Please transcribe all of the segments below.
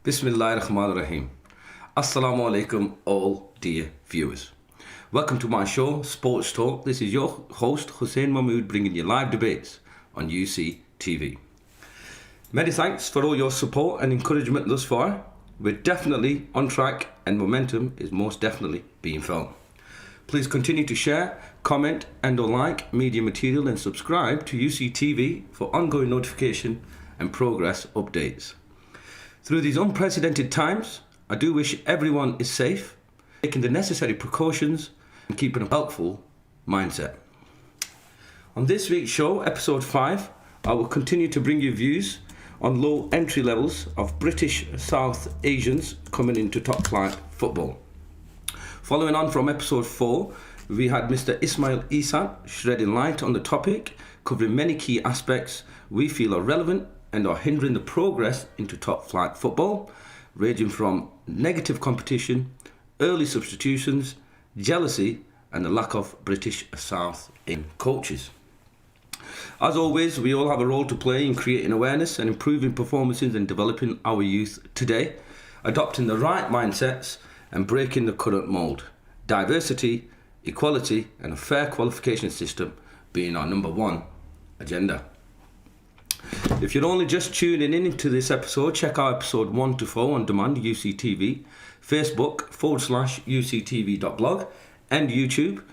Bismillahirrahmanirrahim. Assalamu alaikum, all dear viewers. Welcome to my show, Sports Talk. This is your host, Hussain Mahmood, bringing you live debates on UC TV. Many thanks for all your support and encouragement thus far. We're definitely on track and momentum is most definitely being felt. Please continue to share, comment and or like media material and subscribe to UC TV for ongoing notification and progress updates. Through these unprecedented times, I do wish everyone is safe, taking the necessary precautions and keeping a helpful mindset. On this week's show, episode 5, I will continue to bring you views on low entry levels of British South Asians coming into top flight football. Following on from episode 4, we had Mr. Esat shedding light on the topic, covering many key aspects we feel are relevant and are hindering the progress into top flight football, ranging from negative competition, early substitutions, jealousy and the lack of British South Asian coaches. As always, we all have a role to play in creating awareness and improving performances and developing our youth today, adopting the right mindsets and breaking the current mould. Diversity, equality and a fair qualification system being our number one agenda. If you're only just tuning in into this episode, check out episode 1 to 4 on demand, UCTV, Facebook/UCTV.blog and YouTube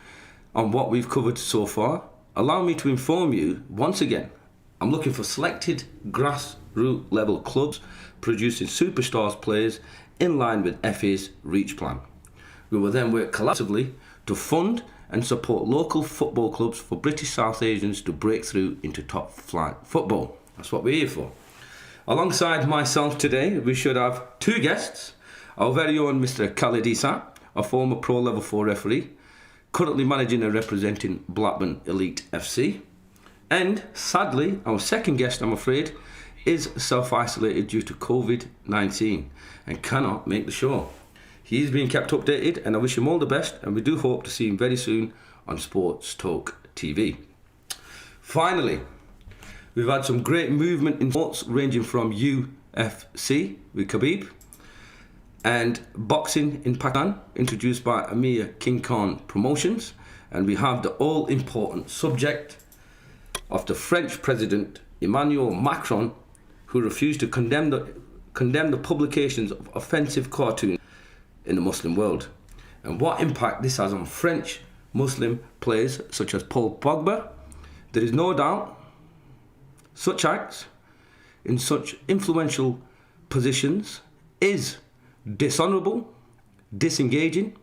on what we've covered so far. Allow me to inform you once again, I'm looking for selected grassroots level clubs producing superstars players in line with FA's Reach Plan. We will then work collaboratively to fund and support local football clubs for British South Asians to break through into top flight football. That's what we're here for. Alongside myself today, we should have two guests. Our very own Mr. Khalid, a former Pro Level 4 referee, currently managing and representing Blackburn Elite FC. And sadly, our second guest, I'm afraid, is self-isolated due to COVID-19 and cannot make the show. He's being kept updated and I wish him all the best, and we do hope to see him very soon on Sports Talk TV. Finally, we've had some great movement in sports ranging from UFC with Khabib and boxing in Pakistan introduced by Amirkhan Promotions, and we have the all-important subject of the French President Emmanuel Macron, who refused to condemn the publications of offensive cartoons in the Muslim world, and what impact this has on French Muslim players such as Paul Pogba. There is no doubt such acts in such influential positions is dishonourable, disengaging,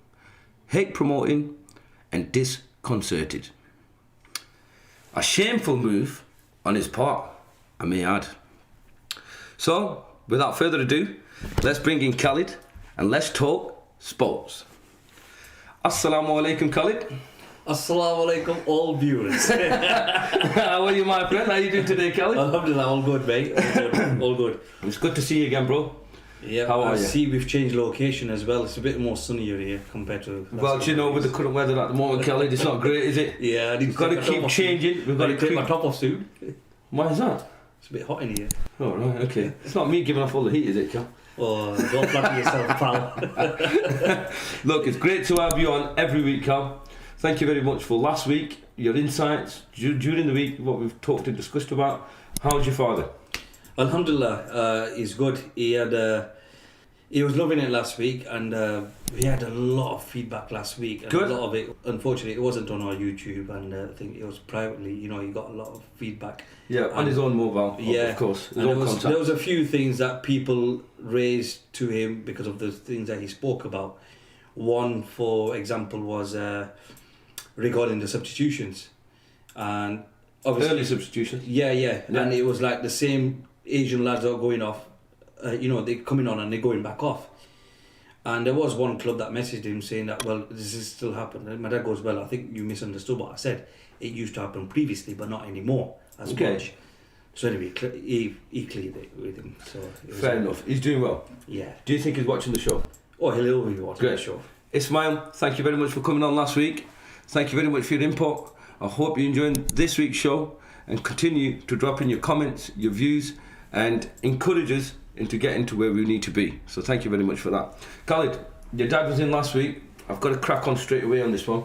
hate promoting and disconcerted. A shameful move on his part, I may add. So, without further ado, let's bring in Khalid and let's talk sports. Assalamu alaikum, Khalid. Assalamu alaikum, all viewers. How are you, my friend? How are you doing today, Khalid? Alhamdulillah, all good, mate. All good. It's good to see you again, bro. Yeah, how are you? I see we've changed location as well. It's a bit more sunnier here compared to... Well, do you know, with the current weather at the moment, Khalid, it's not great, is it? Yeah, We've got to keep changing. We've got to take my top off soon. Why is that? It's a bit hot in here. Oh, right, okay. It's not me giving off all the heat, is it, Cal? Oh, don't flatter yourself, pal. Look, it's great to have you on every week, Cal. Thank you very much for last week, your insights during the week, what we've talked and discussed about. How's your father? Alhamdulillah, he's good. He was loving it last week, and we had a lot of feedback last week. And good. A lot of it, unfortunately, it wasn't on our YouTube, and I think it was privately. You know, he got a lot of feedback. Yeah, on his own mobile. Yeah, of course. There was a few things that people raised to him because of the things that he spoke about. One, for example, was regarding the substitutions, and obviously early substitutions. Yeah, and it was like the same Asian lads are going off. They're coming on and they're going back off. And there was one club that messaged him saying that, well, this is still happening. And my dad goes, well, I think you misunderstood what I said. It used to happen previously, but not anymore as much. So anyway, he cleared it with him. So fair enough. He's doing well. Yeah. Do you think he's watching the show? Oh, he'll be watching the show. Ismail, thank you very much for coming on last week. Thank you very much for your input. I hope you're enjoying this week's show and continue to drop in your comments, your views, and encourage us into getting to where we need to be. So thank you very much for that. Khalid, your dad was in last week. I've got to crack on straight away on this one.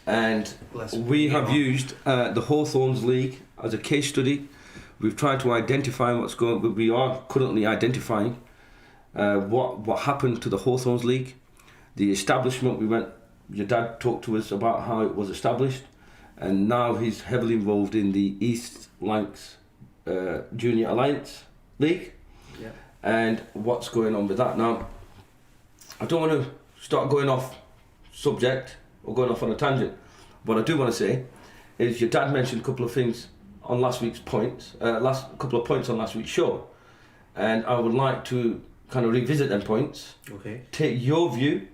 And we have used the Hawthorns League as a case study. We've tried to identify what's going on. We are currently identifying what happened to the Hawthorns League. The establishment, your dad talked to us about how it was established, and now he's heavily involved in the East Lancs Junior Alliance League, and what's going on with that. Now, I don't want to start going off subject or going off on a tangent. What I do want to say is your dad mentioned a couple of things on last week's points, couple of points on last week's show, and I would like to kind of revisit them points, take your view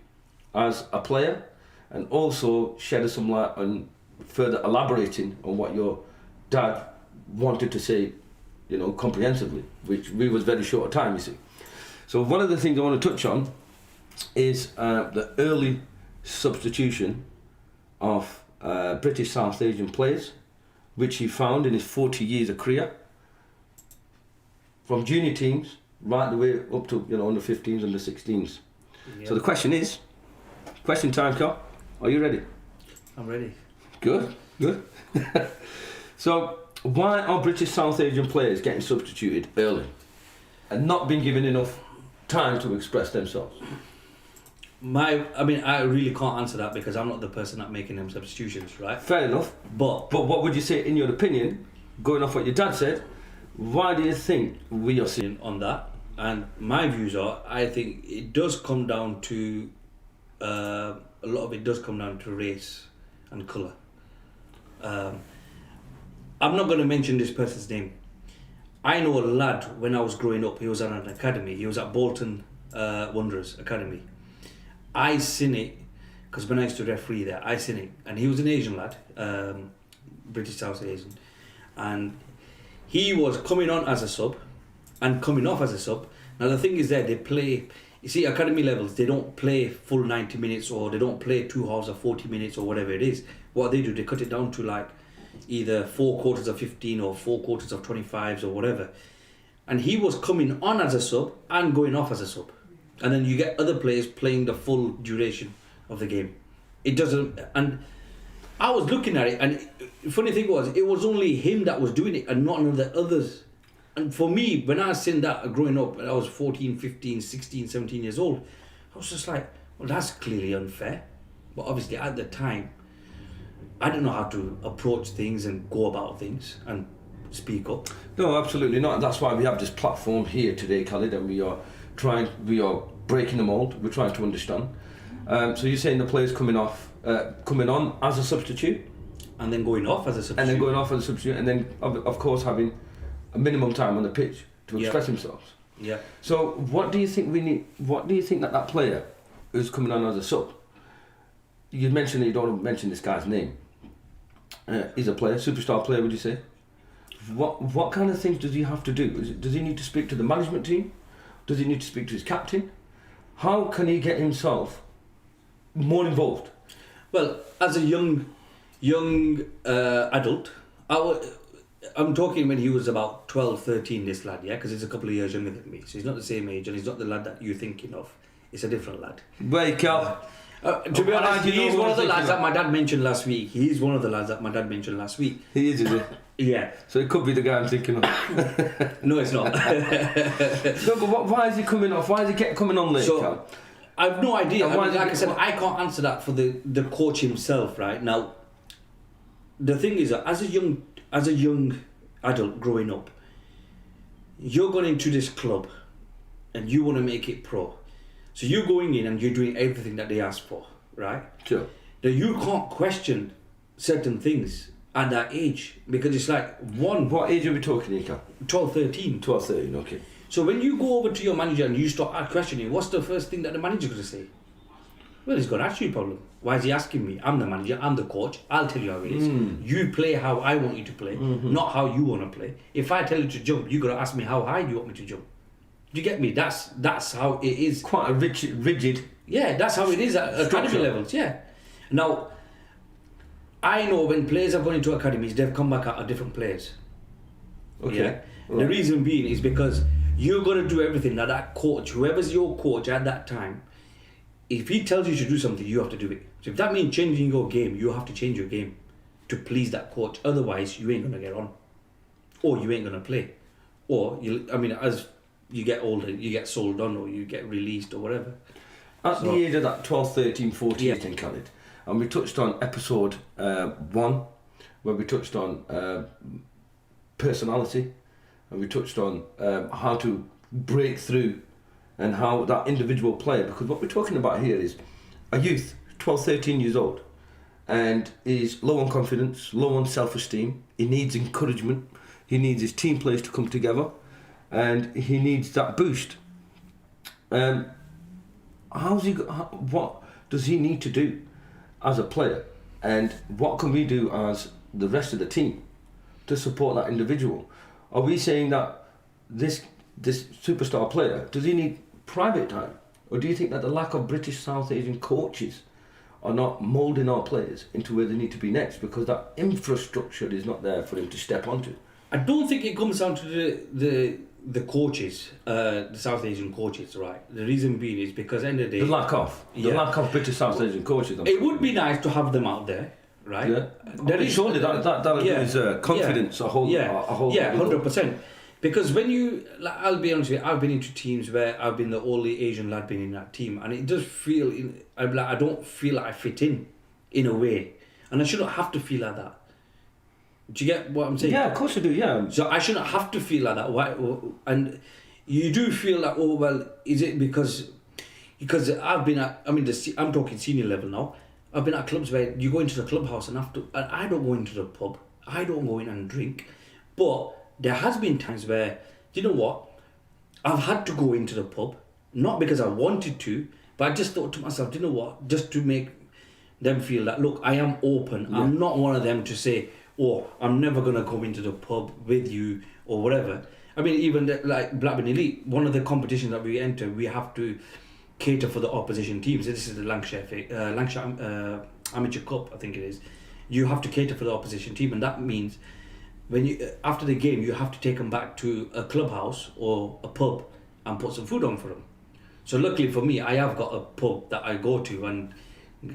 as a player, and also shed some light on further elaborating on what your dad wanted to say, comprehensively, which we was very short of time, you see. So one of the things I want to touch on is the early substitution of British South Asian players, which he found in his 40 years of career, from junior teams right the way up to under 15s, under 16s. Yep. So the question is, question time, Carl. Are you ready? I'm ready. Good. So why are British South Asian players getting substituted early and not being given enough time to express themselves? I really can't answer that because I'm not the person that making them substitutions, right? Fair enough. But what would you say, in your opinion, going off what your dad said, why do you think we are seeing on that? And my views are, I think it does come down to a lot of it does come down to race and colour. I'm not going to mention this person's name. I know a lad when I was growing up. He was at an academy. He was at Bolton Wanderers Academy. I seen it because when I used to referee there, I seen it, and he was an Asian lad, British South Asian, and he was coming on as a sub and coming off as a sub. Now the thing is that they play, you see, academy levels, they don't play full 90 minutes or they don't play 2 halves of 40 minutes or whatever it is. What they do, they cut it down to like either 4 quarters of 15 or 4 quarters of 25s or whatever. And he was coming on as a sub and going off as a sub. And then you get other players playing the full duration of the game. It doesn't, and I was looking at it, and the funny thing was, it was only him that was doing it and not none of the others. And for me, when I seen that growing up, I was 14, 15, 16, 17 years old, I was just like, well, that's clearly unfair. But obviously at the time, I didn't know how to approach things and go about things and speak up. No, absolutely not. That's why we have this platform here today, Khalid, and we are breaking the mould. We're trying to understand. So you're saying the players coming on as a substitute, and then going off as a substitute, and then of course having a minimum time on the pitch to express themselves. Yeah. So what do you think we need? What do you think that player who's coming on as a sub? You mentioned that you don't mention this guy's name. He's a player, superstar player. Would you say? What kind of things does he have to do? Does he need to speak to the management team? Does he need to speak to his captain? How can he get himself more involved? Well, as a young adult, I'm talking when he was about 12, 13, this lad, yeah? Because he's a couple of years younger than me. So he's not the same age, and he's not the lad that you're thinking of. It's a different lad. Wake up. To be honest, he's one of the lads that my dad mentioned last week. He is, is he? Yeah. So it could be the guy I'm thinking of. No, it's not. No, but why is he coming off? Why is he coming on late, Cal? I've no idea. Like I said, I can't answer that for the coach himself, right? Now, the thing is, as a young adult growing up, you're going into this club and you want to make it pro. So you're going in and you're doing everything that they ask for, right? Sure. Now you can't question certain things at that age because it's like What age are we talking, Ika? 12, 13. 12, 13, okay. So when you go over to your manager and you start questioning, what's the first thing that the manager's going to say? Well, he's got an attitude problem. Why is he asking me? I'm the manager, I'm the coach, I'll tell you how it is. You play how I want you to play, not how you want to play. If I tell you to jump, you're going to ask me how high do you want me to jump. Do you get me? That's how it is. Quite a rigid. Yeah, that's how it is at academy levels, yeah. Now, I know when players have gone into academies, they've come back out different players. Okay. Yeah? Right. The reason being is because You're going to do everything that coach, whoever's your coach at that time, if he tells you to do something, you have to do it. So if that means changing your game, you have to change your game to please that coach. Otherwise, you ain't going to get on. Or you ain't going to play. Or, as you get older, you get sold on or you get released or whatever. At the age of that 12, 13, 14, Khalid, and we touched on episode 1, where we touched on personality, and we touched on how to break through and how that individual player, because what we're talking about here is a youth, 12, 13 years old, and is low on confidence, low on self-esteem. He needs encouragement. He needs his team players to come together, and he needs that boost. What does he need to do as a player, and what can we do as the rest of the team to support that individual? Are we saying that this superstar player, does he need private time, or do you think that the lack of British South Asian coaches are not moulding our players into where they need to be next, because that infrastructure is not there for him to step onto? I don't think it comes down to the coaches, the South Asian coaches, right? The reason being is because end of the day... The lack of British South Asian coaches. It would be nice to have them out there, right? Yeah. Surely that'll give his confidence a whole... 100%. Because when you... I'll be honest with you, I've been into teams where I've been the only Asian lad being in that team, and it does feel... I don't feel like I fit in a way. And I shouldn't have to feel like that. Do you get what I'm saying? Yeah, of course I do, yeah. So I shouldn't have to feel like that. Why? And you do feel like, oh, well, is it because I've been at, I'm talking senior level now. I've been at clubs where you go into the clubhouse and I don't go into the pub. I don't go in and drink. But there has been times where, you know what? I've had to go into the pub, not because I wanted to, but I just thought to myself, you know what? Just to make them feel that, look, I am open. Yeah. I'm not one of them to say, oh, I'm never going to go into the pub with you or whatever. I mean, even like Blackburn Elite, one of the competitions that we enter, we have to cater for the opposition teams. This is the Lancashire Amateur Cup, I think it is. You have to cater for the opposition team, and that means when you after the game, you have to take them back to a clubhouse or a pub and put some food on for them. So luckily for me, I have got a pub that I go to and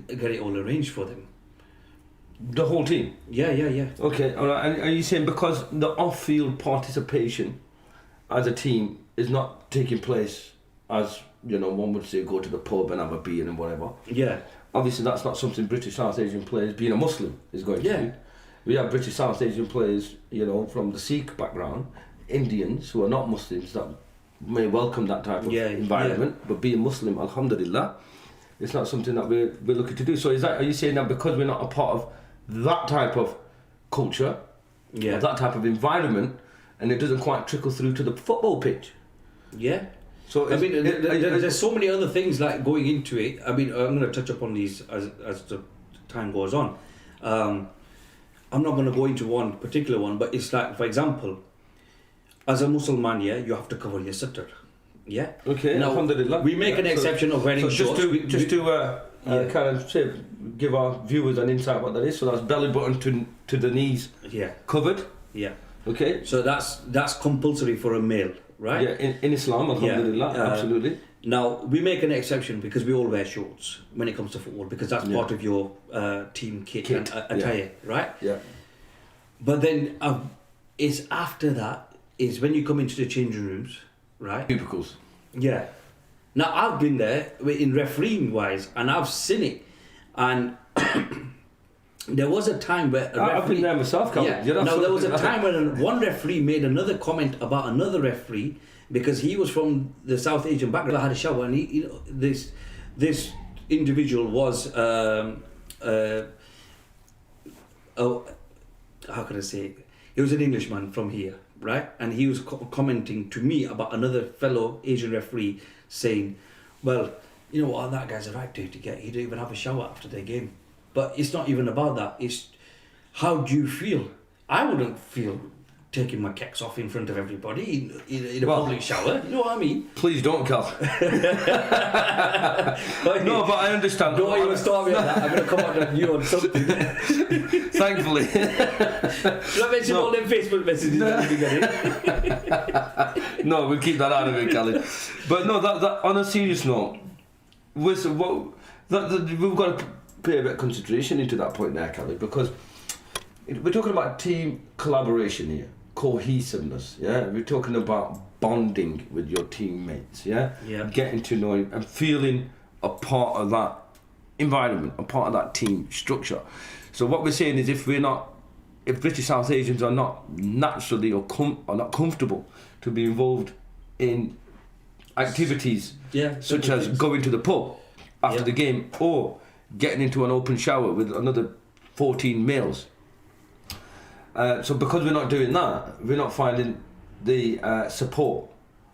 get it all arranged for them. The whole team? Yeah. Okay, all right. And are you saying because the off-field participation as a team is not taking place as, one would say, go to the pub and have a beer and whatever? Yeah. Obviously, that's not something British South Asian players, being a Muslim, is going to do. We have British South Asian players, from the Sikh background, Indians who are not Muslims that may welcome that type of environment, but being Muslim, alhamdulillah, it's not something that we're looking to do. So are you saying that because we're not a part of that type of culture, or that type of environment, and it doesn't quite trickle through to the football pitch? Yeah. So there's so many other things like going into it. I mean, I'm going to touch upon these as the time goes on. I'm not going to go into one particular one, but it's like, for example, as a Muslim, you have to cover your satr. Yeah. Okay. Now, alhamdulillah. we make an exception of wearing shorts. Just to kind of say, give our viewers an insight what that is. So that's belly button to the knees. Yeah. Covered. Yeah. Okay. So that's compulsory for a male, right? Yeah. In Islam, alhamdulillah, absolutely. Now we make an exception because we all wear shorts when it comes to football, because that's part of your team kit. And attire, right? Yeah. But then it's after that is when you come into the changing rooms. Right? Cubicles. Yeah. Now I've been there in refereeing wise, and I've seen it, and there was a time where I've been there myself. Khalid. Now there was a time when one referee made another comment about another referee because he was from the South Asian background. I had a shower, and this individual was how can I say it? He was an Englishman from here. Right, and he was commenting to me about another fellow Asian referee, saying, "Well, you know what, that guy's a right dude to get. He didn't even have a shower after their game." But it's not even about that. It's how do you feel? I wouldn't feel taking my kecks off in front of everybody in a public shower. You know what I mean? Please don't, Cal. No, but I understand. Don't even start me on that. I'm going to come out on you on something. Thankfully. Should I mention all them Facebook messages that you get in? No, we'll keep that out of it, Khalid. But no, that on a serious note, we've got to pay a bit of consideration into that point there, Khalid, because we're talking about team collaboration here, cohesiveness, yeah? We're talking about bonding with your teammates, yeah? Getting to know and feeling a part of that environment, a part of that team structure. So what we're saying is if British South Asians are not naturally or not comfortable to be involved in activities such as going to the pub after the game or getting into an open shower with another 14 males. So because we're not doing that, we're not finding the support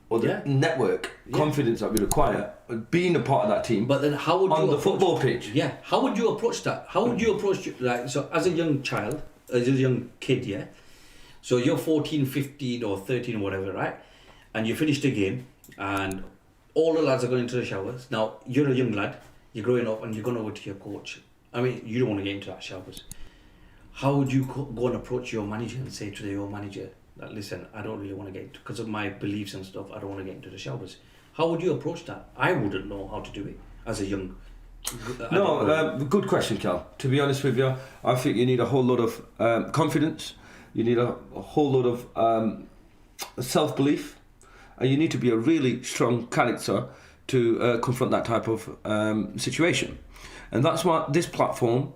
or the network confidence that we require being a part of that team. But then how would you on the football pitch? Yeah, how would you approach that? How would you approach so as a young child, as a young kid, so you're 14, 15 or 13 or whatever, right? And you finished the game and all the lads are going into the showers. Now you're a young lad, you're growing up and you're going over to your coach. I mean, you don't want to get into that showers. How would you go and approach your manager and say to your manager that, listen, I don't really want to get into, because of my beliefs and stuff, I don't want to get into the showers. How would you approach that? I wouldn't know how to do it as a young... Good question, Cal. To be honest with you, I think you need a whole lot of confidence, you need a whole lot of self-belief, and you need to be a really strong character to confront that type of situation. And that's what this platform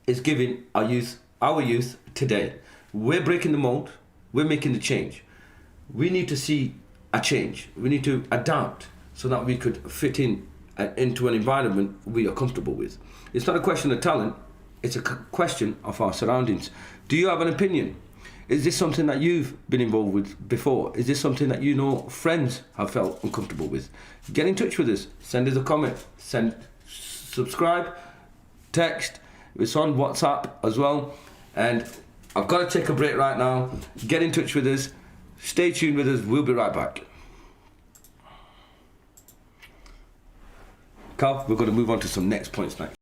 is giving our youth today. We're breaking the mold, we're making the change. We need to see a change. We need to adapt so that we could fit into an environment we are comfortable with. It's not a question of talent, it's a question of our surroundings. Do you have an opinion? Is this something that you've been involved with before? Is this something that you know friends have felt uncomfortable with? Get in touch with us, send us a comment, subscribe, text, it's on WhatsApp as well. And I've got to take a break right now. Get in touch with us, stay tuned with us, we'll be right back. Carl, we're going to move on to some next points next.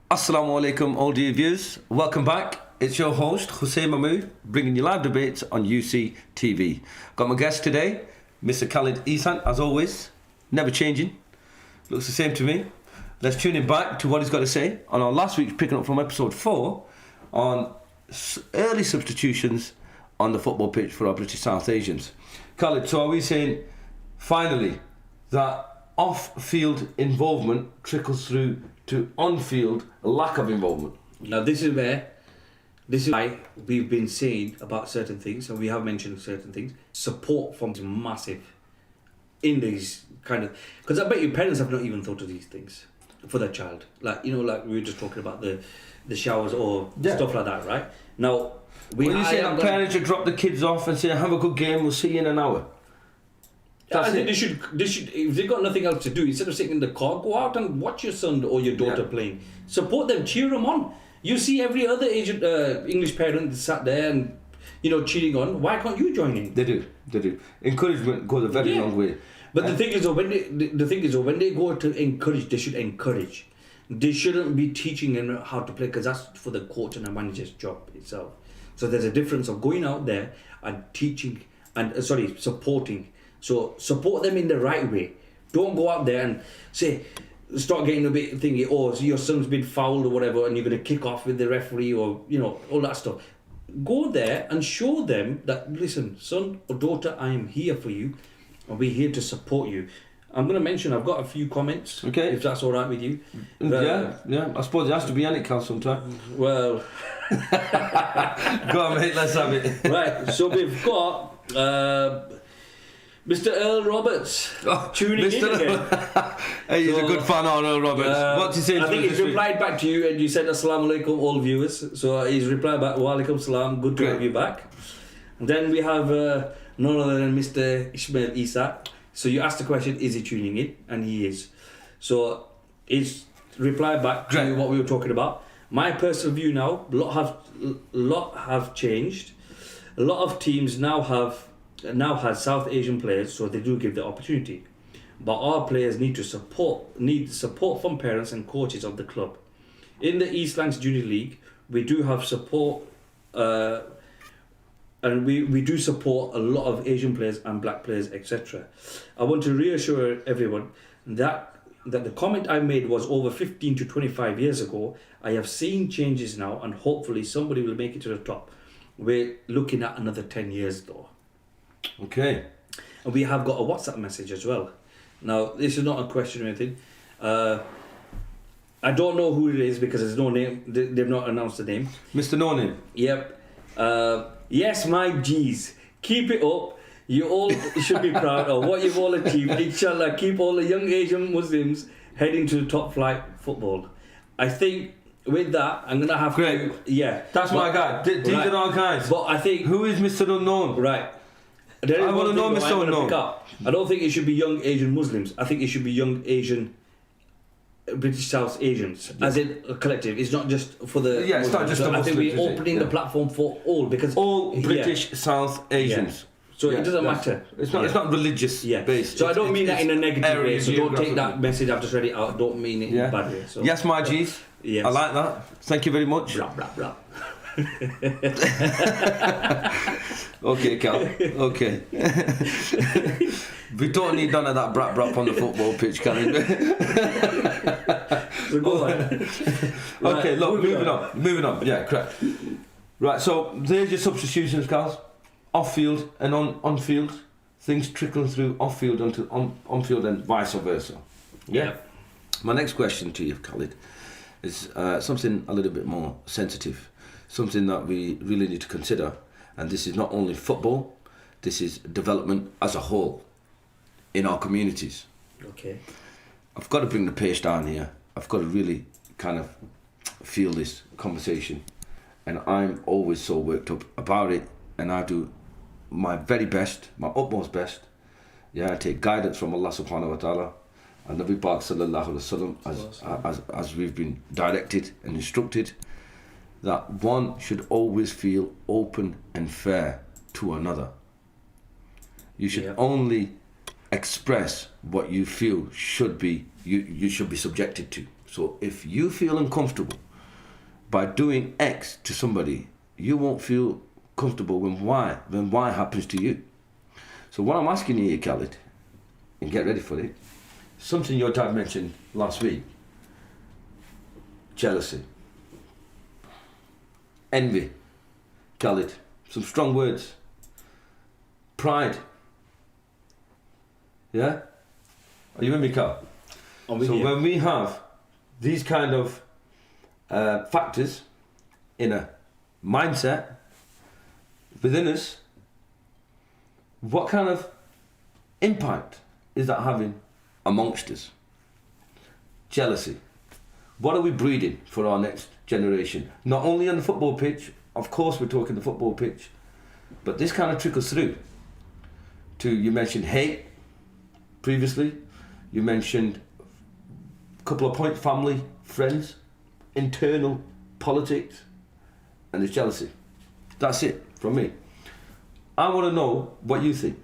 Assalamu alaikum, all dear viewers. Welcome back. It's your host, Hussain Mahmood, bringing you live debates on UC TV. Got my guest today, Mr. Khalid Esat, as always, never changing. Looks the same to me. Let's tune in back to what he's got to say on our last week's picking up from episode 4 on early substitutions on the football pitch for our British South Asians. Khalid, so are we saying finally that off-field involvement trickles through to on-field lack of involvement? Now this is why we've been saying about certain things, and we have mentioned certain things. Support from is massive in these kind of, because I bet your parents have not even thought of these things for their child. Like, you know, like we were just talking about the showers or stuff like that, right? Now, when you say that parents should drop the kids off and say, have a good game, we'll see you in an hour. I think they should, if they've got nothing else to do, instead of sitting in the car, go out and watch your son or your daughter playing. Support them, cheer them on. You see every other Asian, English parent sat there and, you know, cheering on. Why can't you join in? They do. Encouragement goes a very long way. But the thing is, when they go to encourage, they should encourage. They shouldn't be teaching them how to play, because that's for the coach and the manager's job itself. So there's a difference of going out there and teaching and supporting. So support them in the right way. Don't go out there and start getting a bit thingy, oh, so your son's been fouled or whatever, and you're going to kick off with the referee, or all that stuff. Go there and show them that, listen, son or daughter, I am here for you, and we're here to support you. I'm going to mention, I've got a few comments, okay, if that's all right with you. Yeah. I suppose it has to be Amirkhan sometime. Well, go on, mate, let's have it. Right, so we've got Mr. Earl Roberts tuning in again. Hey, he's a good fan of Earl Roberts. What's he saying? I think he's replied back to you, and you said Assalamu alaikum, all viewers. So he's replied back, wa alaikum salam, good to have you back. And then we have none other than Mr. Ismail Esat. So you asked the question, is he tuning in? And he is. So he's replied back to what we were talking about. My personal view now, lot have changed. A lot of teams now have South Asian players, so they do give the opportunity. But our players need support from parents and coaches of the club. In the East Lancs Junior League, we do have support, and we do support a lot of Asian players and black players, etc. I want to reassure everyone that the comment I made was over 15 to 25 years ago. I have seen changes now, and hopefully somebody will make it to the top. We're looking at another 10 years though. Okay. And we have got a WhatsApp message as well. Now, this is not a question or anything. I don't know who it is because there's no name. They've not announced the name. Mr. No Name. Yep. Yes, my G's. Keep it up. You all should be proud of what you've all achieved. Inshallah, keep all the young Asian Muslims heading to top flight football. I think with that, I'm going to have to... Yeah. That's my guy. These are our guys. But I think... Who is Mr. Unknown? Right. I want to know Mr. Unknown. I don't think it should be young Asian Muslims. I think it should be young Asian... British South Asians, as in a collective. It's not just for the... Yeah, it's not just the Muslims. I think we're opening the platform for all, because... All British South Asians. Yeah. So it doesn't matter. It's not religious based. So I don't mean that in a negative way. So don't take that message I've just read it out. Don't mean it in a bad way. So. Yes, my G's. Yes. I like that. Thank you very much. Blah, blah, blah. Okay, Cal. Okay. We don't need none of that brap on the football pitch, Khalid. So go on. Okay, look, moving on. Yeah, correct. Right, so there's your substitutions, Cal. Off-field and on-field. Things trickling through off-field onto on-field and vice versa. Yeah. My next question to you, Khalid, is something a little bit more sensitive. Something that we really need to consider. And this is not only football, this is development as a whole in our communities. Okay. I've got to bring the pace down here. I've got to really kind of feel this conversation. And I'm always so worked up about it. And I do my very best, my utmost best. Yeah, I take guidance from Allah subhanahu wa ta'ala and Nabi Pak sallallahu alayhi wa sallam as we've been directed and instructed, that one should always feel open and fair to another. You should only express what you feel should be you should be subjected to. So if you feel uncomfortable by doing X to somebody, you won't feel comfortable when Y happens to you. So what I'm asking you, Khalid, and get ready for it, something your dad mentioned last week: jealousy, envy, Khalid, some strong words, pride. Yeah? Are you with me, Carl? So when we have these kind of factors in a mindset within us, what kind of impact is that having amongst us? Jealousy. What are we breeding for our next generation? Not only on the football pitch, of course we're talking the football pitch, but this kind of trickles through to, you mentioned hate previously, you mentioned a couple of points, family, friends, internal politics, and there's jealousy. That's it from me. I want to know what you think.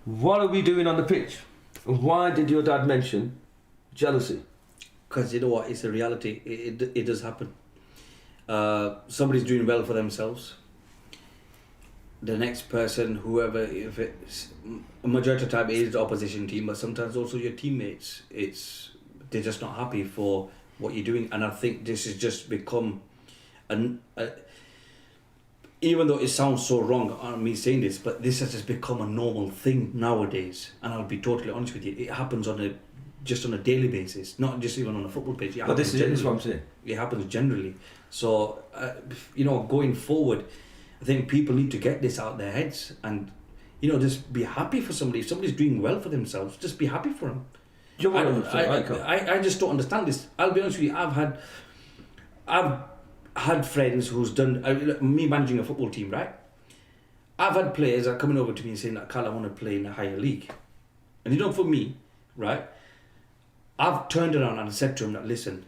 What are we doing on the pitch? And why did your dad mention jealousy? Because you know what, it's a reality. It does happen. Somebody's doing well for themselves. The next person, whoever, if it's a majority of the time it is the opposition team, but sometimes also your teammates. They're just not happy for what you're doing, and I think this has just become even though it sounds so wrong on me saying this, but this has just become a normal thing nowadays. And I'll be totally honest with you, it happens on a daily basis, not just even on a football pitch. But this is what I'm saying. It happens generally. So, going forward, I think people need to get this out their heads and, just be happy for somebody. If somebody's doing well for themselves, just be happy for them. I just don't understand this. I'll be honest with you, I've had friends who's done, me managing a football team, right? I've had players that are coming over to me and saying that, Carl, I want to play in a higher league. And for me, right, I've turned around and said to him that, listen,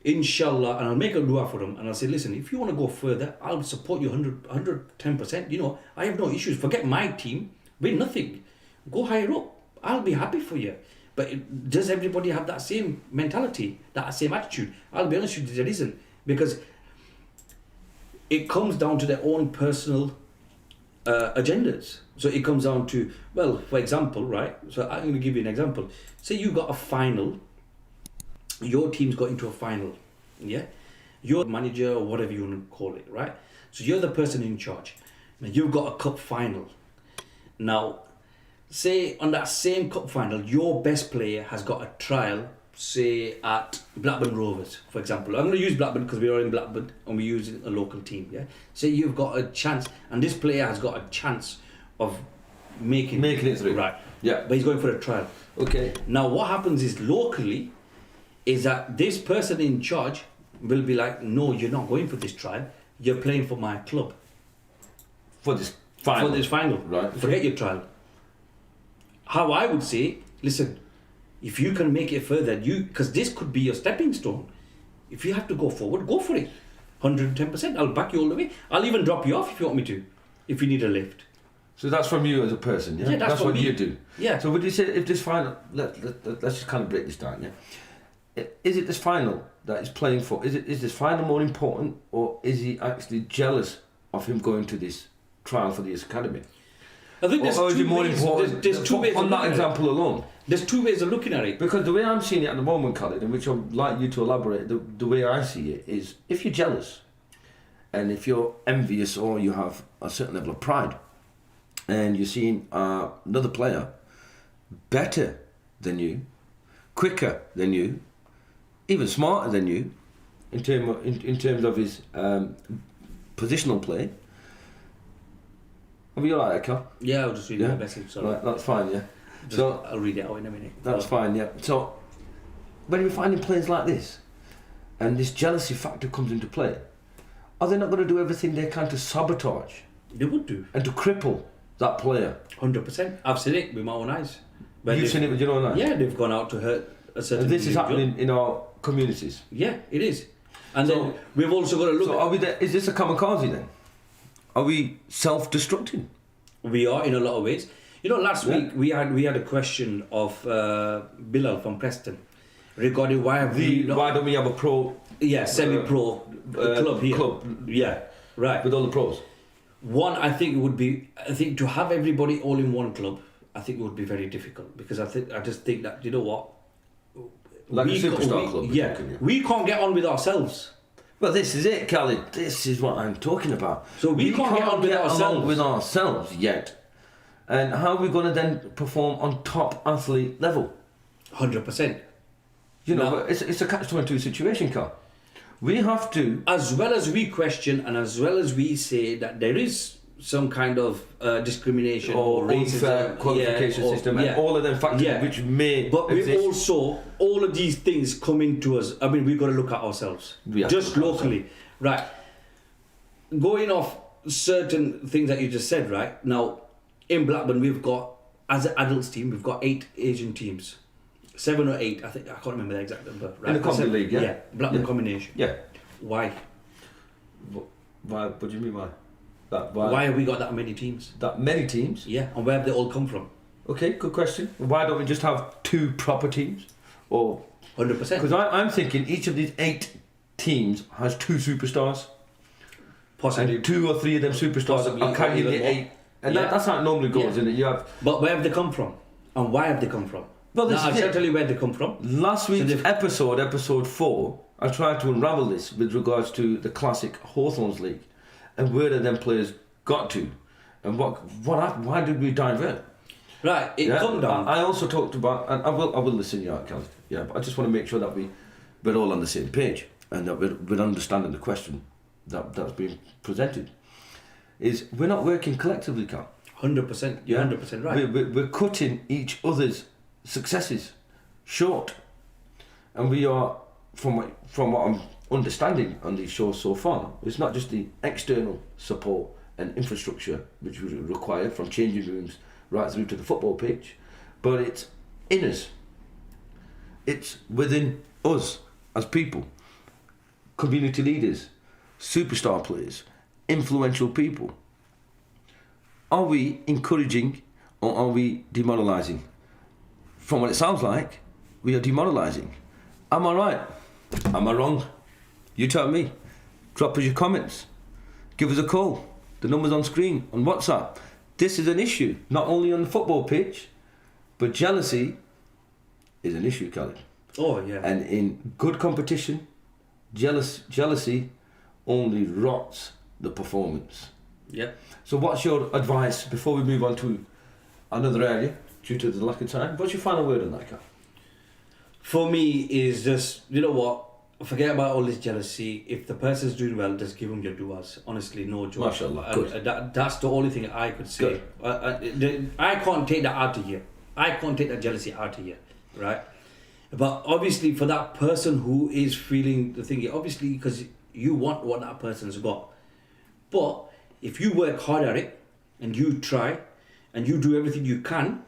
inshallah, and I'll make a dua for them, and I'll say, listen, if you want to go further, I'll support you 110%. I have no issues. Forget my team, win nothing. Go higher up. I'll be happy for you. But does everybody have that same mentality, that same attitude? I'll be honest with you, there isn't. Because it comes down to their own personal agendas. So it comes down to, well, for example, right? So I'm going to give you an example. Say you got a final, your team's got into a final, yeah? You're the manager or whatever you want to call it, right? So you're the person in charge. Now you've got a cup final. Now, say on that same cup final, your best player has got a trial, say at Blackburn Rovers, for example. I'm going to use Blackburn because we are in Blackburn and we're using a local team, yeah? Say you've got a chance, and this player has got a chance of making it through. Right. Yeah. But he's going for a trial. Okay. Now what happens is locally, is that this person in charge will be like, no, you're not going for this trial. You're playing for my club. For this final. Right. Forget your trial. How I would say, listen, if you can make it further, because this could be your stepping stone. If you have to go forward, go for it. 110%. I'll back you all the way. I'll even drop you off if you want me to, if you need a lift. So that's from you as a person, yeah? Yeah, that's what me. you do. Yeah. So would you say if this final, let's just kind of break this down, yeah? Is it this final that he's playing for? Is this final more important, or is he actually jealous of him going to this trial for this academy? I think there's two ways. There's two ways on that example alone. There's two ways of looking at it. Because the way I'm seeing it at the moment, Khalid, and which I'd like you to elaborate, the way I see it is, if you're jealous, and if you're envious, or you have a certain level of pride, and you're seeing another player better than you, quicker than you, even smarter than you, in terms of his positional play. Are you alright, Carl? Yeah, I'll just read my message. Sorry. Right, that's fine, yeah. So I'll read it out in a minute. That's fine, yeah. So when we're finding players like this, and this jealousy factor comes into play, are they not going to do everything they can to sabotage? They would do. And to cripple that player? 100%. I've seen it with my own eyes. You've seen it with your own eyes? Yeah, they've gone out to hurt a certain And this is happening in our communities? Yeah, it is. And then we've also got to look at... Is this a kamikaze then? Are we self-destructing? We are in a lot of ways. Last week we had a question of Bilal from Preston regarding why don't we have a pro... Yeah, semi-pro club here. Yeah, right. With all the pros? One, I think to have everybody all in one club, I think it would be very difficult, because I just think that, you know what? Like a superstar club? Yeah, we can't get on with ourselves. Well, this is it, Khalid. This is what I'm talking about. So we can't get on with ourselves yet. And how are we going to then perform on top athlete level? 100%. It's a catch-22 situation, Carl. We have to... As well as we question, and as well as we say that there is some kind of discrimination or racism, qualification system, and all of them factors which may exist. We also, all of these things come into us. I mean, we've got to look at ourselves. Just locally. Right. Going off certain things that you just said, right? Now, in Blackburn, we've got, as an adults team, we've got 8 Asian teams. 7 or 8, I think. I can't remember the exact number. Right? In the Comedy League, yeah? Yeah, Blackburn combination. Yeah. Why? Why? What do you mean why? Why have we got that many teams? That many teams? Yeah, and where have they all come from? Okay, good question. Why don't we just have 2 proper teams? Or 100%. Because I'm thinking each of these 8 teams has 2 superstars. Possibly. And 2 or 3 of them superstars are carrying the 8. And that's how it normally goes, isn't it? You have. But where have they come from? And why have they come from? Well, I'll tell you where they come from. Last week's episode 4, I tried to unravel this with regards to the classic Hawthorns League and where did them players got to, and why did we divert? Right, come down. I also talked about, and I will listen to you out, Khalid. Yeah, but I just want to make sure that we're all on the same page and that we're understanding the question that's being presented. Is we're not working collectively, Carl. 100%. You're 100% right. We're cutting each other's successes short, and we are, from what I'm understanding on these shows so far, it's not just the external support and infrastructure which we require from changing rooms right through to the football pitch, but it's in us. It's within us as people, community leaders, superstar players, influential people. Are we encouraging or are we demoralising? From what it sounds like, we are demoralising. Am I right? Am I wrong? You tell me. Drop us your comments. Give us a call. The number's on screen on WhatsApp. This is an issue, not only on the football pitch, but jealousy is an issue, Khalid. Oh, yeah. And in good competition, jealousy only rots the performance. Yeah. So what's your advice before we move on to another area, due to the lack of time? What's your final word on that, Khalid? For me, is just, you know what? Forget about all this jealousy. If the person's doing well, just give them your duas. Honestly, no joke. MashaAllah, good. That's the only thing I could say. I can't take that out of here. I can't take that jealousy out of here, right? But obviously, for that person who is feeling the thing, obviously, because you want what that person's got. But if you work hard at it and you try and you do everything you can,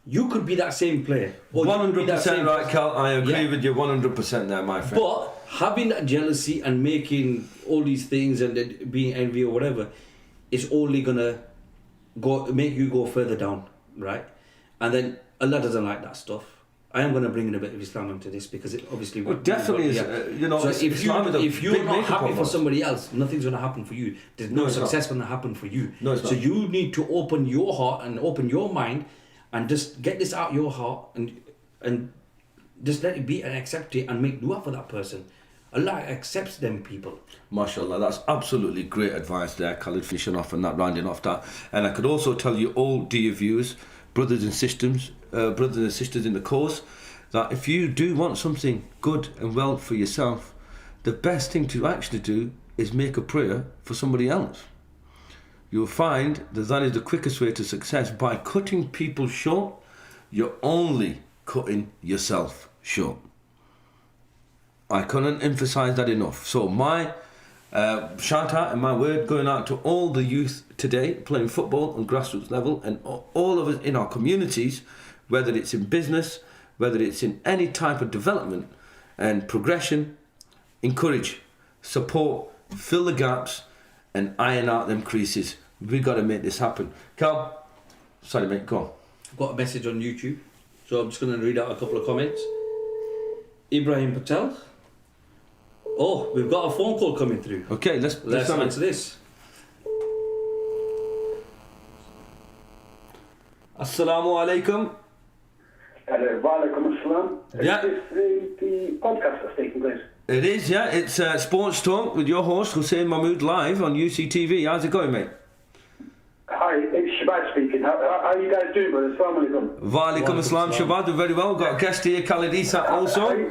you could be that same player. 100% right, Cal. I agree with you 100% there, my friend. But having that jealousy and making all these things and then being envy or whatever is only gonna make you go further down, right? And then Allah doesn't like that stuff. I am going to bring in a bit of Islam into this because it obviously... Well, definitely is, so if you're not happy for somebody else, nothing's going to happen for you. There's no success going to happen for you. No, it's so not. you need to open your heart and open your mind and just get this out your heart and just let it be and accept it and make dua for that person. Allah accepts them people. MashaAllah, that's absolutely great advice there, Khalid, finishing off and that, rounding off that. And I could also tell you all, dear viewers, brothers and sisters in the cause, that if you do want something good and well for yourself, the best thing to actually do is make a prayer for somebody else. You'll find that is the quickest way to success. By cutting people short, you're only cutting yourself short. I couldn't emphasize that enough. So my shout out and my word going out to all the youth today playing football on grassroots level, and all of us in our communities, whether it's in business, whether it's in any type of development and progression, encourage, support, fill the gaps and iron out them creases. We've got to make this happen. Cal, sorry mate, go on. I've got a message on YouTube, so I'm just going to read out a couple of comments. Ibrahim Patel. Oh, we've got a phone call coming through. Okay, let's answer this. Assalamu alaikum. Hello, walaikum assalam. Yeah. Is this the podcast that's taking place? It is, yeah. It's Sports Talk with your host Hussain Mahmood live on UCTV. How's it going, mate? Hi, it's Shabbat speaking. How are you guys doing, brothers? Assalamu alaikum. Walaikum assalam, Shabbat. We're very well. We've got a guest here, Khalid Esat also.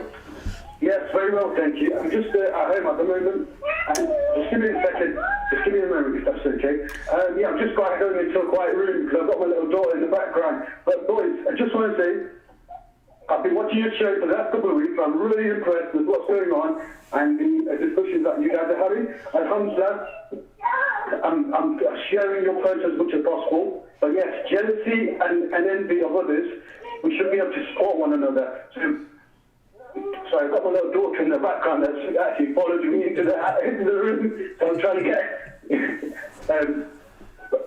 Yes, very well, thank you. I'm just at home at the moment. Just give me a second. Just give me a moment, if that's okay. I'm just going into a quiet room because I've got my little daughter in the background. But boys, I just want to say, I've been watching your show for the last couple of weeks. I'm really impressed with what's going on and the discussions that you guys are having. Alhamdulillah, I'm sharing your posts as much as possible. But yes, jealousy and envy of others, we should be able to support one another. So I've got my little daughter in the background that's actually followed me into the room, so I'm trying to get...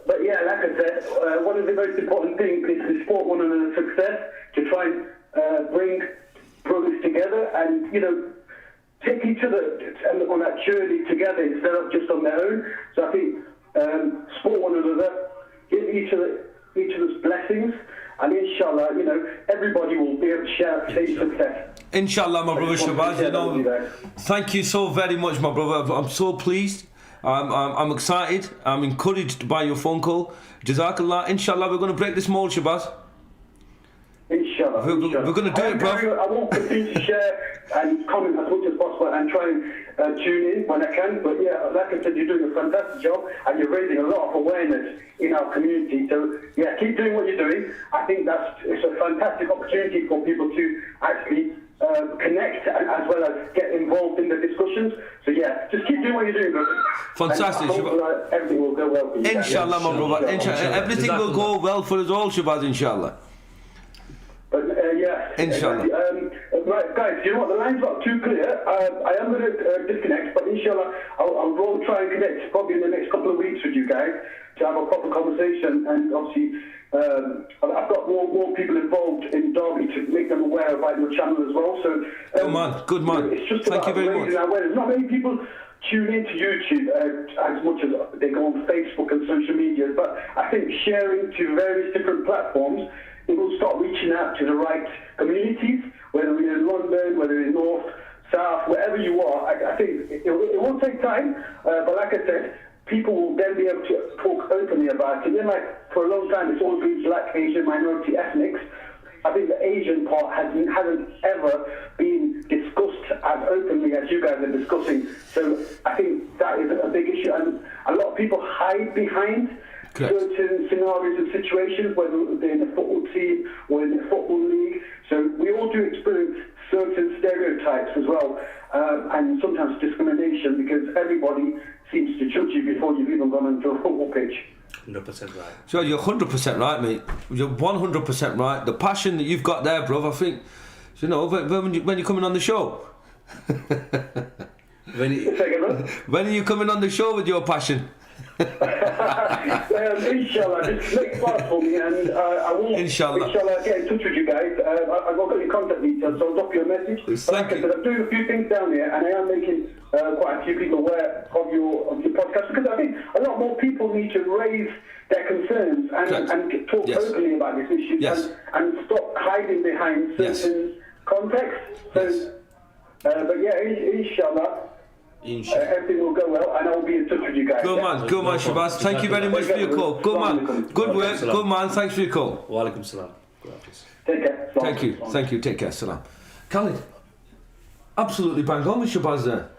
but yeah, like I said, one of the most important things is to support one another's success, to try and bring throw this together and, take each other on that journey together instead of just on their own. So I think support one another, give each other's blessings, and inshallah, everybody will be able to share the same success. Inshallah, my brother Shabazz, thank you so very much, my brother. I'm so pleased. I'm excited. I'm encouraged by your phone call. Jazakallah. Inshallah, we're going to break this mold, Shabazz. Inshallah. We're going to do it, bro. I will continue to share and comment as much as possible and try and tune in when I can. But yeah, like I said, you're doing a fantastic job and you're raising a lot of awareness in our community. So yeah, keep doing what you're doing. I think it's a fantastic opportunity for people to actually connect as well as get involved in the discussions. So yeah, just keep doing what you're doing, brother. Fantastic. And I hope, everything will go well for you. Inshallah, my brother. Inshallah. Everything will go well for us all, Shabazz, inshallah. But yeah, inshallah. Right, guys, you know what? The line's not too clear. I am going to disconnect, but inshallah, I'll try and connect probably in the next couple of weeks with you guys to have a proper conversation. And obviously, I've got more people involved in Derby to make them aware about your channel as well. So good man. It's just Thank you very much. Awareness. Not many people tune into YouTube as much as they go on Facebook and social media, but I think sharing to various different platforms, it will start reaching out to the right communities, whether we're in London, whether in North, South, wherever you are. I think it will take time, but like I said, people will then be able to talk openly about it. Then, like, for a long time, it's always been Black, Asian, minority, ethnics. I think the Asian part hasn't ever been discussed as openly as you guys are discussing. So I think that is a big issue, and a lot of people hide behind certain scenarios and situations, whether they're in a football team or in a football league. So we all do experience certain stereotypes as well, and sometimes discrimination, because everybody seems to judge you before you've even gone onto a football pitch. 100% right. So you're 100% right, mate. You're 100% right. The passion that you've got there, bro, I think, when you're coming on the show. When are you coming on the show with your passion? Inshallah, just make fast for me, and I will inshallah get in touch with you guys. I've got your contact details, so I'll drop you a message. Like I said, I'm doing a few things down here, and I am making quite a few people aware of your podcast, because I think a lot more people need to raise their concerns and talk openly about this issue, and stop hiding behind certain contexts. So, but yeah, inshallah. Everything will go well, and I will be in touch with you guys. Good man, Shabazz. Thank you very much for your call. Good man, good work, good man. Thanks for your call. Wa alaikum salam. Take care. Thank you. Take care. Salam. Khalid, absolutely bang on with Shabazz there.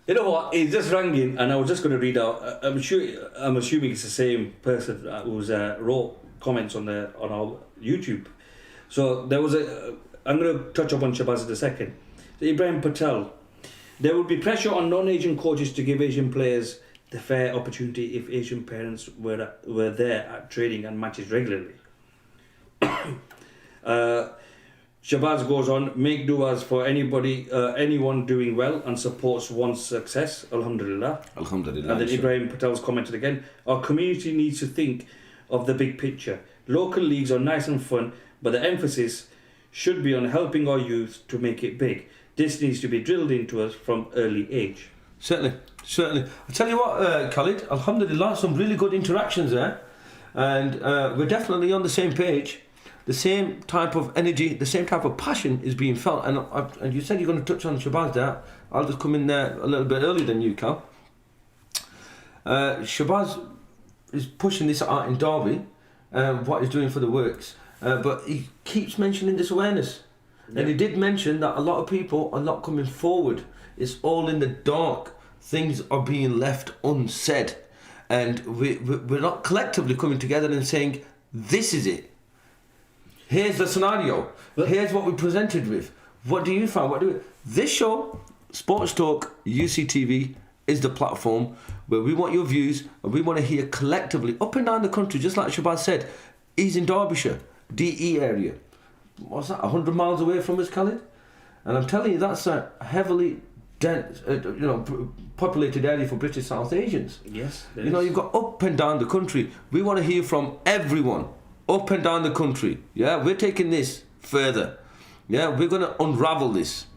You know what? He just rang in, and I was just going to read out. I'm assuming it's the same person who's wrote comments on our YouTube. So there was I'm going to touch up on Shabazz in a second. Ibrahim Patel. There will be pressure on non-Asian coaches to give Asian players the fair opportunity if Asian parents were there at training and matches regularly. Shabazz goes on, make du'as for anyone doing well and supports one's success. Alhamdulillah. Alhamdulillah. And then Ibrahim Patel's commented again, our community needs to think of the big picture. Local leagues are nice and fun, but the emphasis should be on helping our youth to make it big. This needs to be drilled into us from early age. Certainly. I tell you what, Khalid, alhamdulillah, some really good interactions there. And we're definitely on the same page. The same type of energy, the same type of passion is being felt. And you said you're going to touch on Shabazz there. I'll just come in there a little bit earlier than you, Cal. Shabazz is pushing this out in Derby, what he's doing for the works. But he keeps mentioning this awareness. And he did mention that a lot of people are not coming forward. It's all in the dark. Things are being left unsaid. And we're not collectively coming together and saying, this is it. Here's the scenario. Here's what we presented with. What do you find? This show, Sports Talk, UCTV, is the platform where we want your views and we want to hear collectively, up and down the country, just like Shabazz said, he's in Derbyshire, DE area. What's that, 100 miles away from us, Khalid? And I'm telling you, that's a heavily dense, populated area for British South Asians. Yes. You've got up and down the country. We want to hear from everyone, up and down the country. Yeah, we're taking this further. Yeah, we're going to unravel this.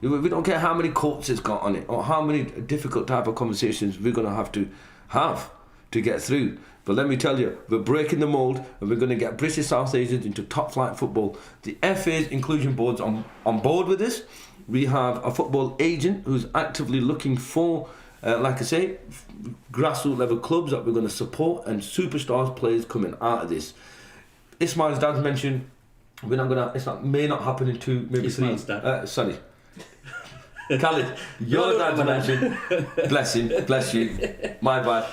We don't care how many courts it's got on it or how many difficult type of conversations we're going to have to get through. But let me tell you, we're breaking the mould and we're going to get British South Asians into top flight football. The FA's inclusion board's on board with this. We have a football agent who's actively looking for, like I say, grassroots level clubs that we're going to support and superstars players coming out of this. Ismail's dad mentioned we're not going to. It may not happen in 2, maybe Ismail's 3. dad. Sorry. Khalid, your dad mentioned, bless him, bless you, my bad.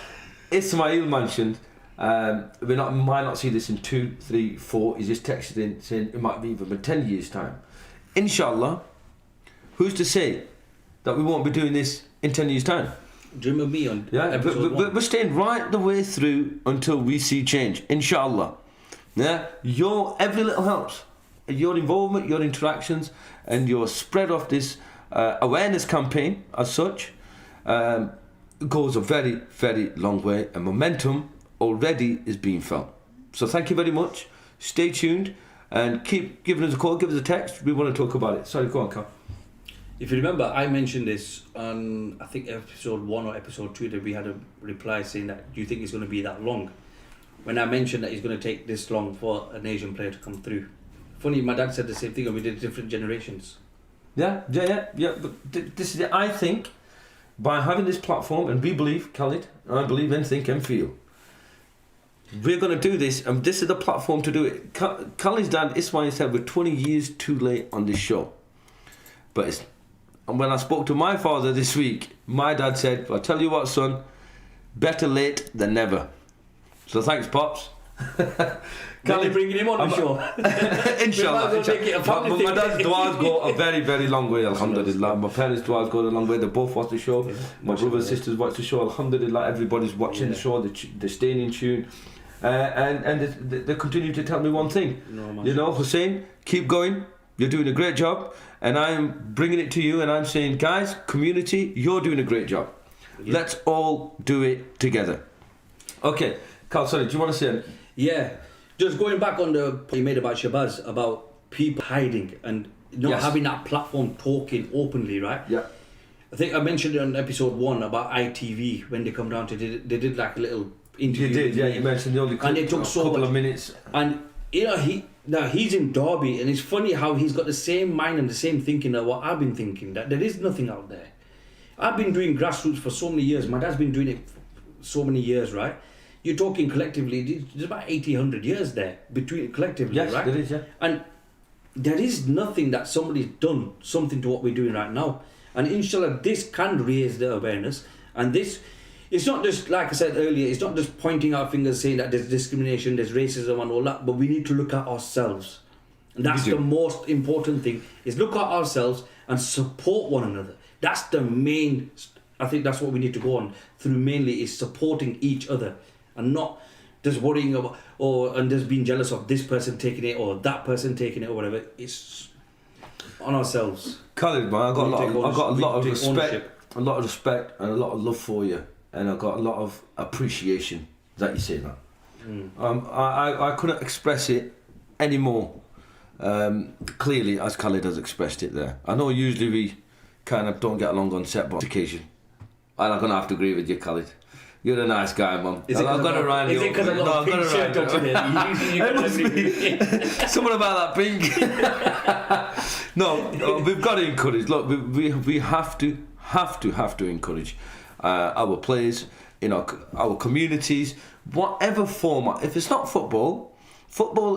Ismail mentioned, we might not see this in 2, 3, 4. He's just texted in saying it might be even in 10 years' time. Inshallah, who's to say that we won't be doing this in 10 years' time? Do you remember me on episode 1? We're staying right the way through until we see change, inshallah. Yeah, every little helps. Your involvement, your interactions, and your spread of this awareness campaign as such goes a very, very long way, and momentum already is being felt. So thank you very much. Stay tuned and keep giving us a call, give us a text. We want to talk about it. Sorry, go on, Carl. If you remember, I mentioned this on, I think, episode 1 or episode 2, that we had a reply saying that, do you think it's going to be that long? When I mentioned that it's going to take this long for an Asian player to come through. Funny, my dad said the same thing, and we did different generations. Yeah. But this is it. I think by having this platform, and we believe, Khalid, I believe in think and feel, we're going to do this, and this is the platform to do it. Khalid's dad, Ismail, said we're 20 years too late on this show. And when I spoke to my father this week, my dad said, I'll tell you what, son, better late than never. So thanks, Pops. Khalid, bringing him on the show. Inshallah. My dad's du'as go a very, very long way, alhamdulillah. My parents' du'as go a long way. They both watch the show. Yeah, my brothers and sisters watch the show, alhamdulillah. Everybody's watching the show. They're staying in tune. And they continue to tell me one thing. No, Hussain, keep going. You're doing a great job. And I'm bringing it to you and I'm saying, guys, community, you're doing a great job. Yeah. Let's all do it together. Okay. Carl, sorry, do you want to say anything? Yeah, just going back on the point you made about Shabazz, about people hiding and not having that platform talking openly, right? Yeah. I think I mentioned on episode 1 about ITV when they come down to they did like a little interview. You did, yeah. You mentioned the only couple of minutes. And you know he's in Derby, and it's funny how he's got the same mind and the same thinking that what I've been thinking, that there is nothing out there. I've been doing grassroots for so many years. My dad's been doing it for so many years, right? You're talking collectively, there's about 100 years there between collectively, yes, right? There is, yeah. And there is nothing that somebody's done something to what we're doing right now. And inshallah, this can raise the awareness. And this, it's not just, like I said earlier, it's not just pointing our fingers saying that there's discrimination, there's racism and all that, but we need to look at ourselves. And that's the most important thing, is look at ourselves and support one another. That's the main, I think that's what we need to go on through mainly, is supporting each other. And not just worrying about and just being jealous of this person taking it or that person taking it or whatever. It's on ourselves. Khalid, man, I've got a lot of respect, ownership. a lot of respect and a lot of love for you, and I've got a lot of appreciation that you say that. I couldn't express it any more clearly as Khalid has expressed it there. I know usually we kind of don't get along on set, but on occasion, and I'm gonna have to agree with you, Khalid. You're a nice guy, Mum. Is it because I've got a pink shirt up today? Someone about that pink. No, we've got to encourage. Look, we have to encourage our players in our communities, whatever format. If it's not football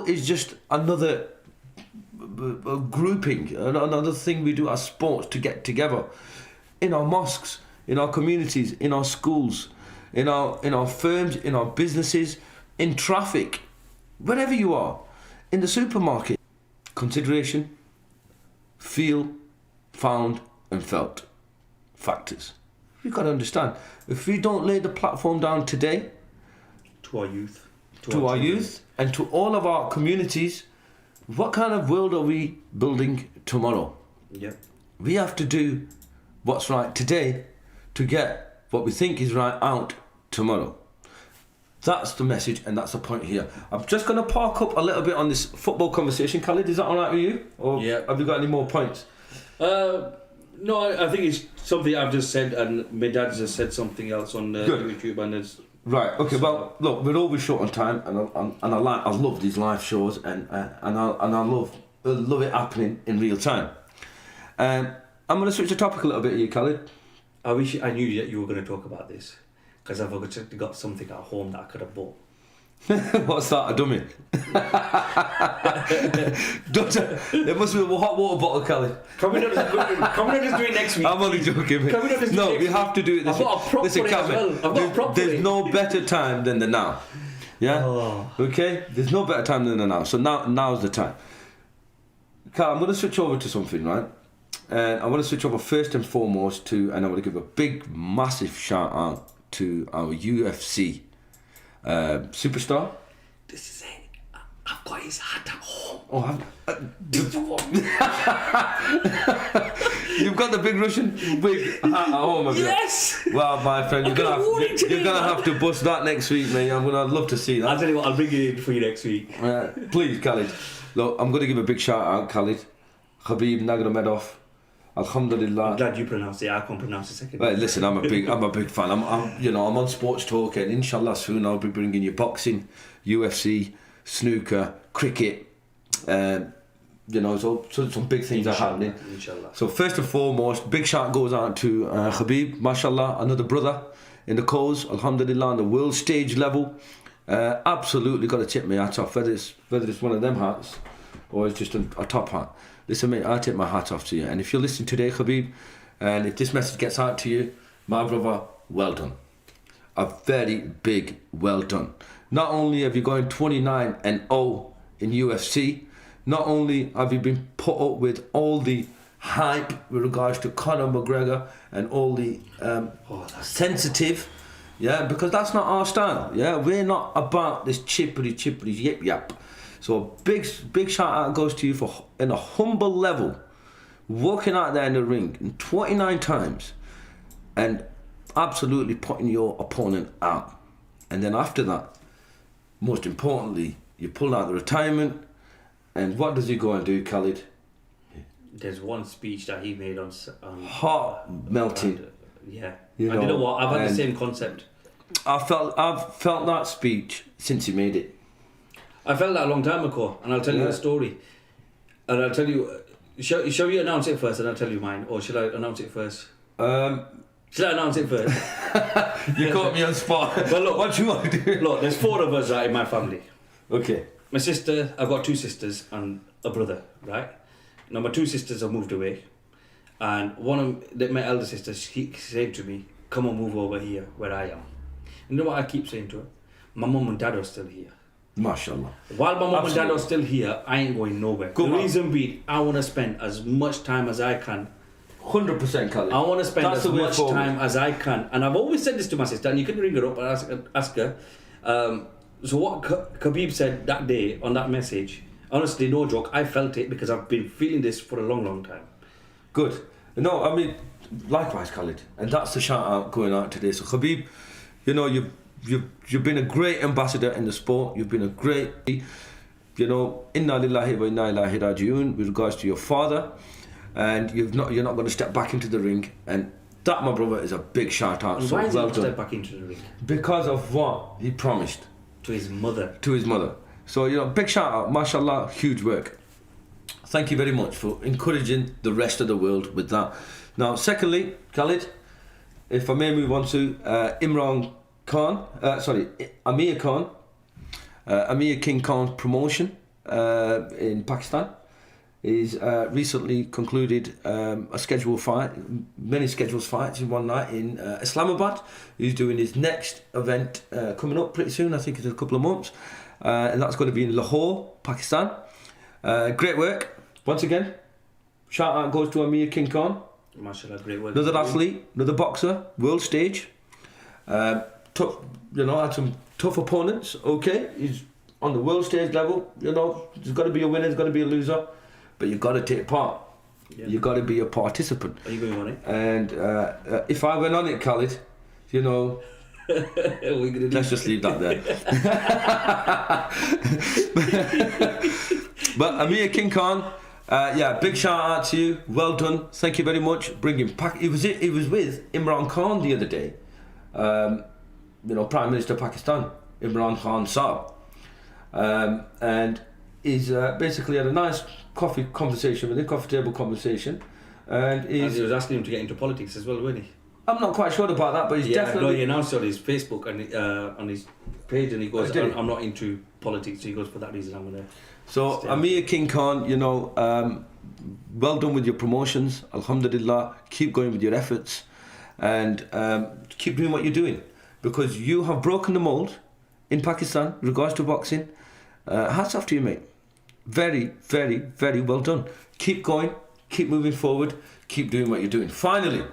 is just another grouping, another thing we do as sports to get together in our mosques, in our communities, in our schools, in our firms, in our businesses, in traffic, wherever you are, in the supermarket. Consideration, feel, found and felt factors. You've got to understand, if we don't lay the platform down today to our youth, to our youth and to all of our communities, what kind of world are we building tomorrow? Yep. We have to do what's right today to get what we think is right out tomorrow. That's the message, and that's the point here. I'm just going to park up a little bit on this football conversation. Khalid, is that all right with you? Or have you got any more points? No, I think it's something I've just said, and my dad just said something else on YouTube, and it's... Right. Okay. Well, look, we're always short on time, and I love these live shows, and I love it happening in real time. I'm going to switch the topic a little bit here, Khalid. I wish I knew that you were going to talk about this, because I've got something at home that I could have bought. What's that? A dummy? There must be a hot water bottle, Khalid. Can we not just do it next week? I'm only joking, mate. Can we not just do it next we have to do it this week. I've got a prop for it as well. I've got a prop for it. There's no better time than the now. Yeah? Oh. Okay? There's no better time than the now. So now's the time. Carl, I'm going to switch over to something, right? And I want to switch over first and foremost and I want to give a big, massive shout out to our UFC superstar. This is it. I've got his hat at home. Oh, you've got the big Russian wig hat at home, have you? Yes. Well, my friend, you're gonna have to bust that next week, mate. I'd love to see that. I'll tell you what, I'll bring it in for you next week. Please, Khalid. Look, I'm gonna give a big shout out, Khalid. Khabib Nurmagomedov. Alhamdulillah. I'm glad you pronounce it. I can't pronounce it second. Well, listen, I'm a big fan. I'm on Sports Talk, and inshallah soon I'll be bringing you boxing, UFC, snooker, cricket. So some big things are happening. Inshallah. So first and foremost, big shout goes out to Khabib, mashallah, another brother in the cause, alhamdulillah, on the world stage level. Absolutely got to tip my hat off, whether it's one of them hats or it's just a top hat. Listen, mate, I tip my hat off to you. And if you're listening today, Khabib, and if this message gets out to you, my brother, well done. A very big well done. Not only have you gone 29-0 in UFC, not only have you been put up with all the hype with regards to Conor McGregor and all the sensitive, because that's not our style. We're not about this chippity yip yap. So big shout out goes to you for in a humble level, walking out there in the ring 29 times and absolutely putting your opponent out. And then after that, most importantly, you pull out the retirement. And what does he go and do, Khalid? There's one speech that he made on heart melting. You know what? I've had the same concept. I've felt that speech since he made it. I felt that a long time ago, and I'll tell you the story. And I'll tell you, shall you announce it first, and I'll tell you mine, or should I announce it first? Should I announce it first? You caught me on spot. Well, look, what do you want to do? Look, there's 4 of us in my family. Okay. My sister, I've got 2 sisters and a brother, right? Now my 2 sisters have moved away, and my elder sister, she said to me, "Come on, move over here where I am." You know what I keep saying to her? My mum and dad are still here. MashaAllah. While my mum and dad are still here, I ain't going nowhere. The reason being, I want to spend as much time as I can. 100%, Khalid. I want to spend as much time as I can. And I've always said this to my sister, and you can ring her up and ask her. So what Khabib said that day on that message, honestly, no joke, I felt it because I've been feeling this for a long, long time. Good. No, I mean, likewise, Khalid. And that's the shout out going out today. So Khabib, you've been a great ambassador in the sport. You've been a great, inna lillahi wa inna ilaihi raji'un with regards to your father, and you're not going to step back into the ring, and that, my brother, is a big shout out. So why is he not step back into the ring? Because of what he promised to his mother. So big shout out, mashallah, huge work. Thank you very much for encouraging the rest of the world with that. Now, secondly, Khalid, if I may move on to Amir Khan, Amir King Khan's promotion in Pakistan is recently concluded a scheduled fight, many scheduled fights in one night in Islamabad. He's doing his next event coming up pretty soon, I think it's in a couple of months, and that's going to be in Lahore, Pakistan. Great work, once again. Shout out goes to Amir King Khan. MashaAllah, great work. Another athlete, another boxer, world stage. Tough, had some tough opponents. Okay, he's on the world stage level. There's got to be a winner, there's got to be a loser, but you've got to take part. Yeah. You've got to be a participant. Are you going on it? And if I went on it, Khalid, We're gonna Let's just leave that there. But Amir King Khan, big shout out to you. Well done. Thank you very much. Bringing He was with Imran Khan the other day. Prime Minister of Pakistan, Imran Khan Saab, and he's basically had a nice coffee table conversation, and he was asking him to get into politics as well, wasn't he? I'm not quite sure about that, but he's definitely. No, he announced on his Facebook and on his page, and he goes, "I'm not into politics." So he goes, "For that reason, I'm gonna." So Amir King Khan, well done with your promotions. Alhamdulillah, keep going with your efforts, and keep doing what you're doing, because you have broken the mold in Pakistan in regards to boxing. Hats off to you, mate. Very, very, very well done. Keep going, keep moving forward, keep doing what you're doing. Finally,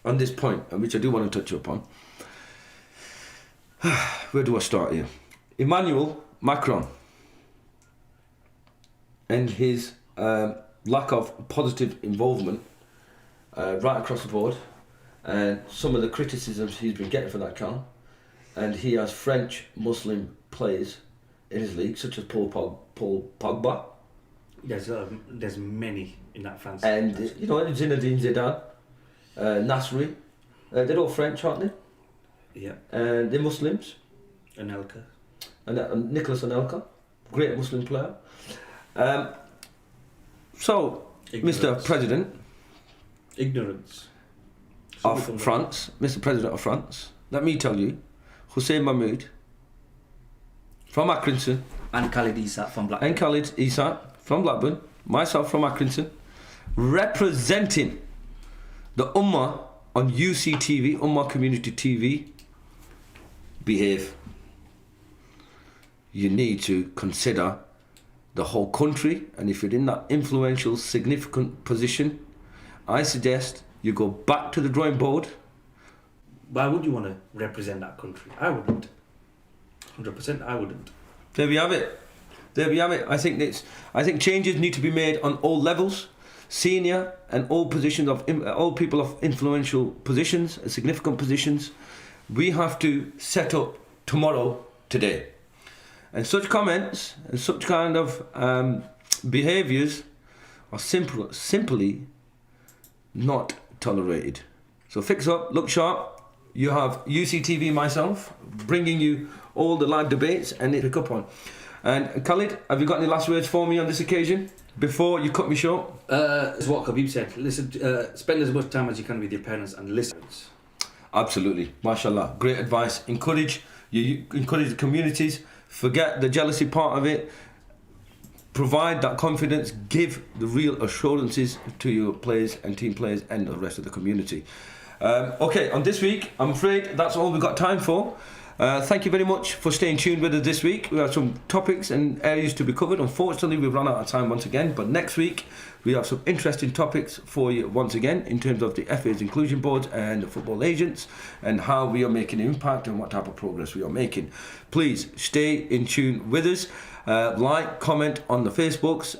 on this point, which I do want to touch upon, where do I start here? Emmanuel Macron and his lack of positive involvement right across the board, and some of the criticisms he's been getting for that count, and he has French Muslim players in his league, such as Paul Pogba. There's many in that France. And Zinedine Zidane, Nasri, they're all French, aren't they? Yeah. And they're Muslims. Anelka. And Nicolas Anelka, great Muslim player. So, Ignorance. Mr. President Ignorance. of France, Mr. President of France, let me tell you, Hussain Mahmood from Accrington, and Khalid Esat from Blackburn. and Khalid Esat from Blackburn, myself from Accrington, representing the Ummah on UCTV, Ummah Community TV. Behave. You need to consider the whole country, and if you're in that influential, significant position, I suggest you go back to the drawing board. Why would you want to represent that country? I wouldn't. 100% I wouldn't. There we have it. I think changes need to be made on all levels, senior and all positions of all people of influential positions, significant positions. We have to set up tomorrow today, and such comments and such kind of behaviours are simply not tolerated. So fix up, look sharp. You have UCTV, myself, bringing you all the live debates and pick up on. And Khalid, have you got any last words for me on this occasion before you cut me short? It's what Khabib said. Listen, spend as much time as you can with your parents and listen. Absolutely, mashallah, great advice. Encourage the communities. Forget the jealousy part of it. Provide that confidence. Give the real assurances to your players and team players and the rest of the community. Okay, on this week, I'm afraid that's all we've got time for. Thank you very much for staying tuned with us this week. We have some topics and areas to be covered. Unfortunately, we've run out of time once again, but next week we have some interesting topics for you once again in terms of the FA's inclusion boards and the football agents and how we are making an impact and what type of progress we are making. Please stay in tune with us. Like, comment on the Facebooks.